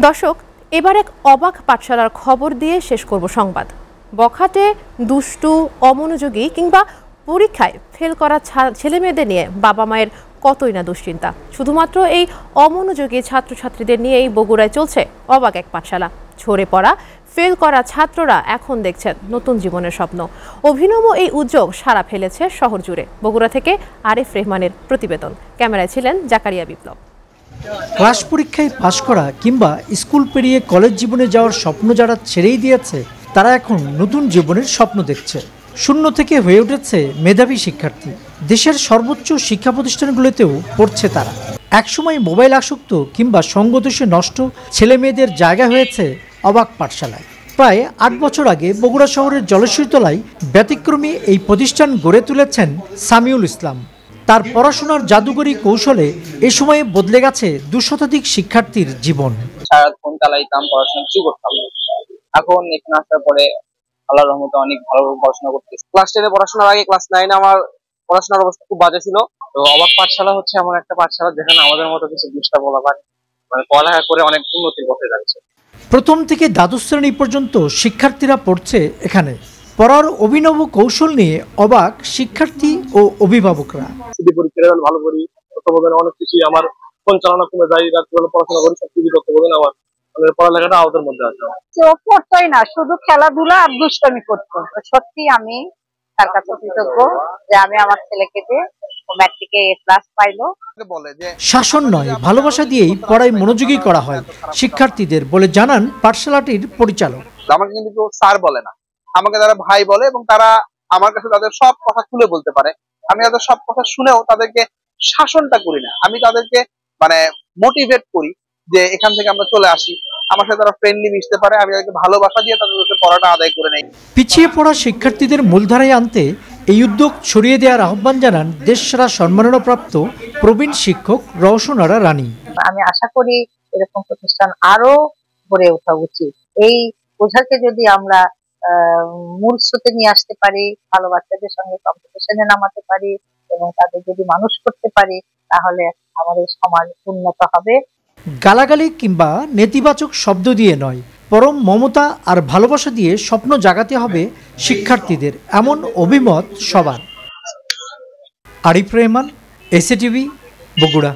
দর্শক, এবার এক অবাক পাঠশালার খবর দিয়ে শেষ করব সংবাদ। বখাটে, দুষ্টু, অমনোযোগী কিংবা পরীক্ষায় ফেল করা ছেলেমেয়েদের নিয়ে বাবা মায়ের কতই না দুশ্চিন্তা। শুধুমাত্র এই অমনোযোগী ছাত্রছাত্রীদের নিয়েই বগুড়ায় চলছে অবাক এক পাঠশালা। ঝরে পড়া, ফেল করা ছাত্ররা এখন দেখছেন নতুন জীবনের স্বপ্ন। অভিনব এই উদ্যোগ সাড়া ফেলেছে শহর জুড়ে। বগুড়া থেকে আরিফ রেহমানের প্রতিবেদন। ক্যামেরায় ছিলেন জাকারিয়া বিপ্লব। ক্লাস পরীক্ষায় পাশ করা কিংবা স্কুল পেরিয়ে কলেজ জীবনে যাওয়ার স্বপ্ন যারা ছেড়েই দিয়েছে, তারা এখন নতুন জীবনের স্বপ্ন দেখছে। শূন্য থেকে হয়ে উঠেছে মেধাবী শিক্ষার্থী। দেশের সর্বোচ্চ শিক্ষা প্রতিষ্ঠানগুলোতেও পড়ছে তারা। একসময় মোবাইল আসক্ত কিংবা সঙ্গদোষে নষ্ট ছেলে মেয়েদের জায়গা হয়েছে অবাক পাঠশালায়। প্রায় ৮ বছর আগে বগুড়া শহরের জলেশ্বরীতলায় ব্যতিক্রমী এই প্রতিষ্ঠান গড়ে তুলেছেন সামিউল ইসলাম। তার পড়াশোনার জাদুকরী কৌশলে এ সময়ে বদলে গেছে ২০০ শতাধিক শিক্ষার্থীর জীবন। সারাক্ষণ চালাইতাম, পড়াশোনা কিছু করতাম না। এখন এখানে আসার পরে আল্লাহর রহমতে অনেক ভালো পড়াশোনা করতেছি। ক্লাস 10 পড়াশোনার আগে ক্লাস 9 আমার পড়াশোনার অবস্থা খুব বাজে ছিল। তো অবাক পাঠশালা হচ্ছে এমন একটা পাঠশালা যেখানে আমাদের মতো কিছু দুষ্টা বলা মানে পড়ালেখা করে অনেক উন্নতির পথে যাচ্ছে। প্রথম থেকে দ্বাদশ শ্রেণী পর্যন্ত শিক্ষার্থীরা পড়ছে এখানে। পড়ার অভিনব কৌশল নিয়ে অবাক শিক্ষার্থী ও অভিভাবকরা। ভালো করি, অনেক কিছু আমার পরিচালনা কমে যায়, পড়াশোনা করি, সবকিছু আমার পড়ালেখাটা আওতার মধ্যে আছে। কেউ পড়তোই না, শুধু খেলাধুলা আর দুষ্টামি করতো। সত্যি আমি তার কাছে কৃতজ্ঞ যে আমি আমার ছেলেকে দিয়ে ম্যাট্রিকে এ প্লাস পাইলো। শাসন নয়, ভালোবাসা দিয়েই পড়ায় মনোযোগী করা হয় শিক্ষার্থীদের বলে জানান পাঠশালাটির পরিচালক। আমাকে কিন্তু কেউ স্যার বলে না, আমাকে তারা ভাই বলে এবং তারা আমার কাছে তাদের সব কথা খুলে বলতে পারে। আমি তাদের সব কথা শুনেও তাদেরকে শাসনটা করি না, আমি তাদেরকে মানে মোটিভেট করি যে এখান থেকে আমরা চলে আসি। আমার সাথে তারা ফ্রেন্ডলি মিশতে পারে, আমি তাদেরকে ভালোবাসা দিয়ে তাদের পড়াটা আদায় করে নেই। পিছিয়ে পড়া শিক্ষার্থীদের মূলধারায় আনতে এই উদ্যোগ ছড়িয়ে দেওয়ার আহ্বান জানান দেশসেরা সম্মাননাপ্রাপ্ত প্রবীণ শিক্ষক রওশনারা রানী। আমি আশা করি এরকম প্রতিষ্ঠান আরো গড়ে ওঠা উচিত। এই বোঝাকে যদি আমরা মূল স্রোতে নিয়ে আসতে পারি, ভালো বাচ্চাদের সঙ্গে কম্পিটিশনে নামাতে পারি এবং তাদের যদি মানুষ করতে পারি, তাহলে আমাদের সমাজ উন্নত হবে। গালাগালি কিংবা নেতিবাচক শব্দ দিয়ে নয়, পরম মমতা আর ভালোবাসা দিয়ে স্বপ্ন জাগাতে হবে শিক্ষার্থীদের, এমন অভিমত সবার। আরিফ রেহমান, এসএটিভি, বগুড়া।